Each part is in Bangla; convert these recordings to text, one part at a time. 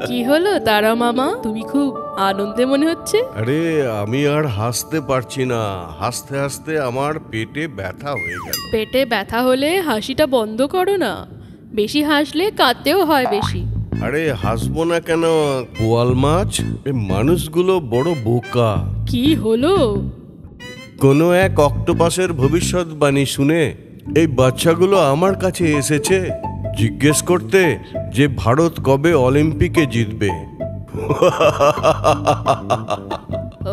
কি হলো তারা মামা, তুমি খুব আনন্দে মনে হচ্ছে? আরে আমি আর হাসতে পারছি না, হাসতে হাসতে আমার পেটে ব্যথা হয়ে গেল। পেটে ব্যথা হলে হাসিটা বন্ধ করো না, বেশি হাসলে কাঁদতেও হয় বেশি। আরে হাসবো না কেন বোয়াল মাছ, এই মানুষগুলো বড় বোকা। কি হলো? কোনো এক অক্টোপাসের ভবিষ্যৎবাণী শুনে এই বাচ্চাগুলো আমার কাছে এসেছে জিজ্ঞেস করতে যে ভারত কবে অলিম্পিকে জিতবে।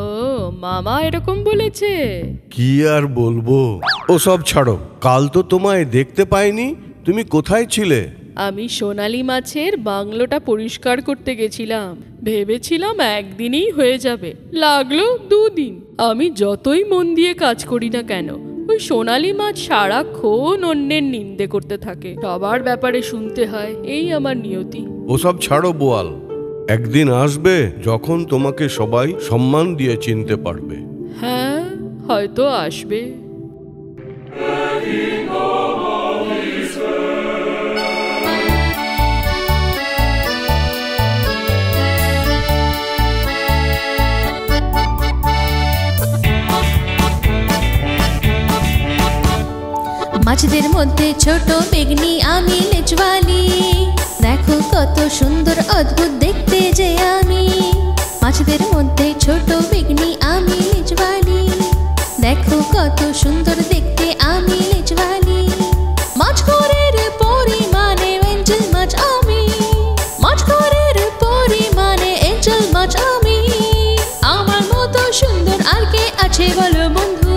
ও মামা এরকম বলেছে? কি আর বলবো, ও সব ছাড়ো। কাল তো তোমায় দেখতে পাইনি, তুমি কোথায় ছিলে? আমি সোনালী মাছের বাংলোটা পরিষ্কার করতে গেছিলাম, ভেবেছিলাম একদিনেই হয়ে যাবে, লাগলো 2 দিন। আমি যতই মন দিয়ে কাজ করি না কেন, ওই সোনালী মাছ সারাক্ষণ অন্যের নিন্দে করতে থাকে, সবার ব্যাপারে শুনতে হয়, এই আমার নিয়তি। ওসব ছাড়ো বোয়াল, একদিন আসবে যখন তোমাকে সবাই সম্মান দিয়ে চিনতে পারবে। হ্যাঁ, হয়তো আসবে। মাছদের মধ্যে ছোট বেগনি আমি লেজওয়ালি, দেখো কত সুন্দর অদ্ভুত দেখতে যে আমি। মাছদের মধ্যে ছোট বেগনি আমি লেজওয়ালি, দেখো কত সুন্দর দেখতে আমি লেজওয়ালি। মাছ ঘরের পরিমাণে এঞ্জেল মাছ আমি, মাছ ঘরের পরিমাণে এঞ্জেল মাছ আমি। আমার মতো সুন্দর আর কে আছে বলো বন্ধু?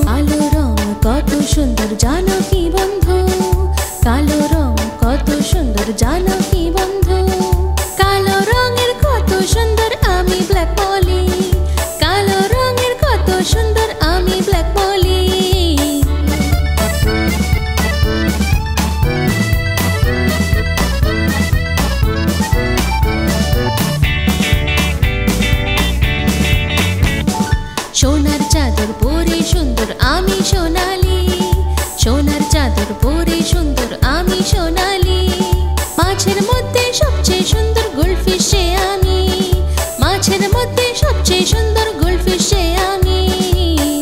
কালো রং কত সুন্দর জানো কি বন্ধু? কালো রং কত সুন্দর জানো কি বন্ধু? কালো রঙের কত সুন্দর আমি ব্ল্যাক মলি, কালো রঙের কত সুন্দর আমি ব্ল্যাক মলি। সোনার চাদর পরে সুন্দর আমি সোনালি, সোনার চাদর পরে সুন্দর আমি সোনালি। মাছের মধ্যে সবচেয়ে সুন্দর গোল্ডফিশ আমি, মাছের মধ্যে সবচেয়ে সুন্দর গোল্ডফিশ আমি।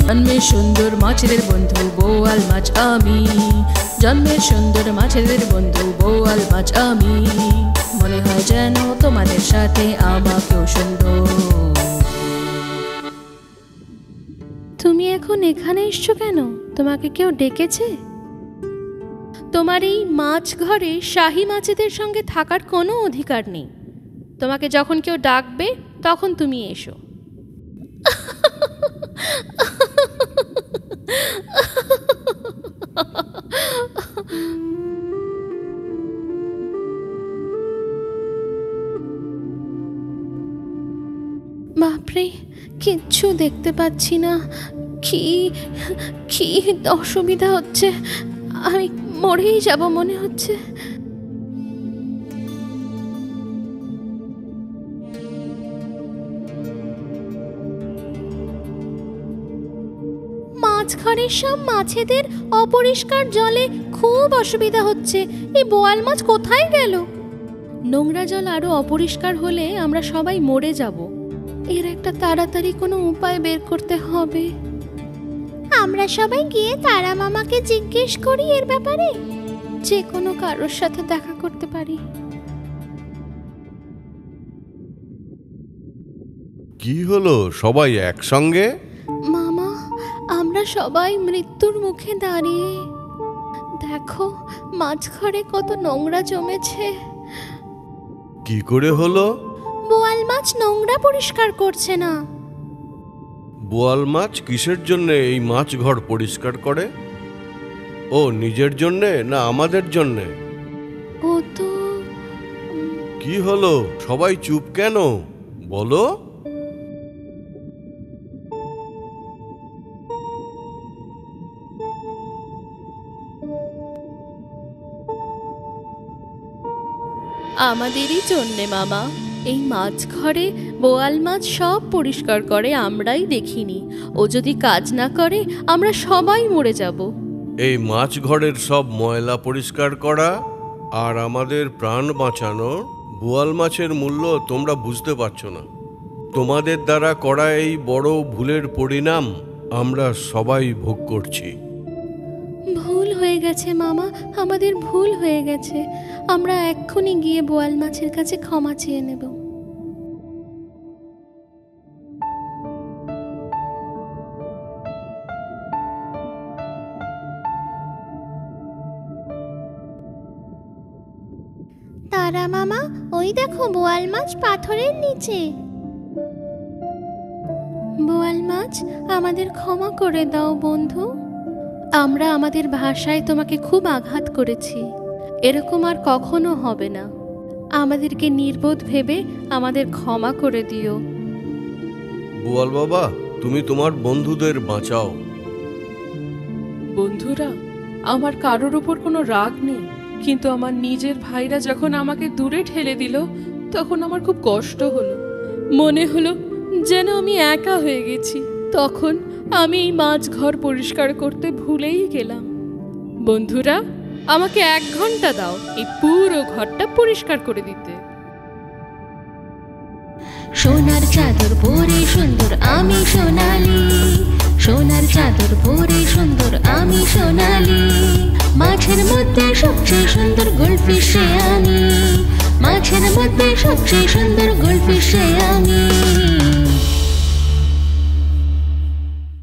জন্মের সুন্দর মাছেদের বন্ধু বোয়াল মাছ আমি, জন্মের সুন্দর মাছেদের বন্ধু বোয়াল মাছ আমি। মনে হয় যেন তোমাদের সাথে আমাকেও সুন্দর। তুমি এখন এখানে এসছো কেন? তোমাকে কেউ ডেকেছে? তোমার এই মাছ ঘরে শাহী মাছেদের সঙ্গে থাকার কোনো অধিকার নেই। তোমাকে যখন কেউ ডাকবে তখন তুমি এসো। বাপরে, কিচ্ছু দেখতে পাচ্ছি না। কি কি অসুবিধা হচ্ছে, আমি মরেই যাব মনে হচ্ছে। মাছঘরের সব মাছেদের অপরিষ্কার জলে খুব অসুবিধা হচ্ছে। এই বোয়াল মাছ কোথায় গেল? নোংরা জল আরো অপরিষ্কার হলে আমরা সবাই মরে যাব। এর একটা তাড়াতাড়ি কোনো উপায় বের করতে হবে। আমরা সবাই গিয়ে তারা মামাকে জিজ্ঞেস করি এর ব্যাপারে, যে কোনো কারোর সাথে দেখা করতে পারি। কি হলো সবাই একসঙ্গে? মামা, আমরা সবাই মৃত্যুর মুখে দাঁড়িয়ে। দেখো মাছঘরে কত নোংরা জমেছে। কি করে হলো? বোয়াল মাছ নোংরা পরিষ্কার করছে না। বোয়াল মাছ কিসের জন্য এই মাছ ঘর পরিষ্কার করে? ও নিজের জন্যে না আমাদের জন্যে? ও তো কি হলো সবাই চুপ কেন বলো? আমাদেরই জন্যে মামা। এই মাছ ঘরে বোয়াল মাছ সব পরিষ্কার করে, আমরাই দেখিনি। ও যদি কাজ না করে আমরা সবাই মরে যাব। এই মাছ ঘরের সব ময়লা পরিষ্কার করা আর আমাদের প্রাণ বাঁচানো বোয়াল মাছের মূল্য তোমরা বুঝতে পারছো না। তোমাদের দ্বারা করা এই বড় ভুলের পরিণাম আমরা সবাই ভোগ করছি। ভুল হয়ে গেছে মামা, আমাদের ভুল হয়ে গেছে। আমরা এক্ষুনি গিয়ে বোয়াল মাছের কাছে ক্ষমা চেয়ে নেব। তারা মামা, ওই দেখো বোয়াল মাছ পাথরের নিচে। বোয়াল মাছ, আমাদের ক্ষমা করে দাও বন্ধু। আমরা আমাদের ভাষায় তোমাকে খুব আঘাত করেছি, এরকম আর কখনো হবে না। আমাদেরকে নির্বোধ ভেবে আমাদের ক্ষমা করে দিও। বোয়াল বাবা, তুমি তোমার বন্ধুদের বাঁচাও। বন্ধুরা, আমার কারোর উপর কোনো রাগ নেই, কিন্তু আমার নিজের ভাইরা যখন আমাকে দূরে ঠেলে দিল তখন আমার খুব কষ্ট হলো। মনে হলো যেন আমি একা হয়ে গেছি। তখন আমি এই মাছ ঘর পরিষ্কার করতে ভুলেই গেলাম। বন্ধুরা, আমাকে 1 ঘন্টা দাও এই পুরো ঘরটা পরিষ্কার করে দিতে। সোনার চাদর পরে সুন্দর আমি সোনালি, সোনার চাদর পরে সুন্দর আমি সোনালি। মাছের মধ্যে সবচেয়ে সুন্দর গোল্ডফিশ আমি, মাছের মধ্যে সবচেয়ে সুন্দর গোল্ডফিশ আমি।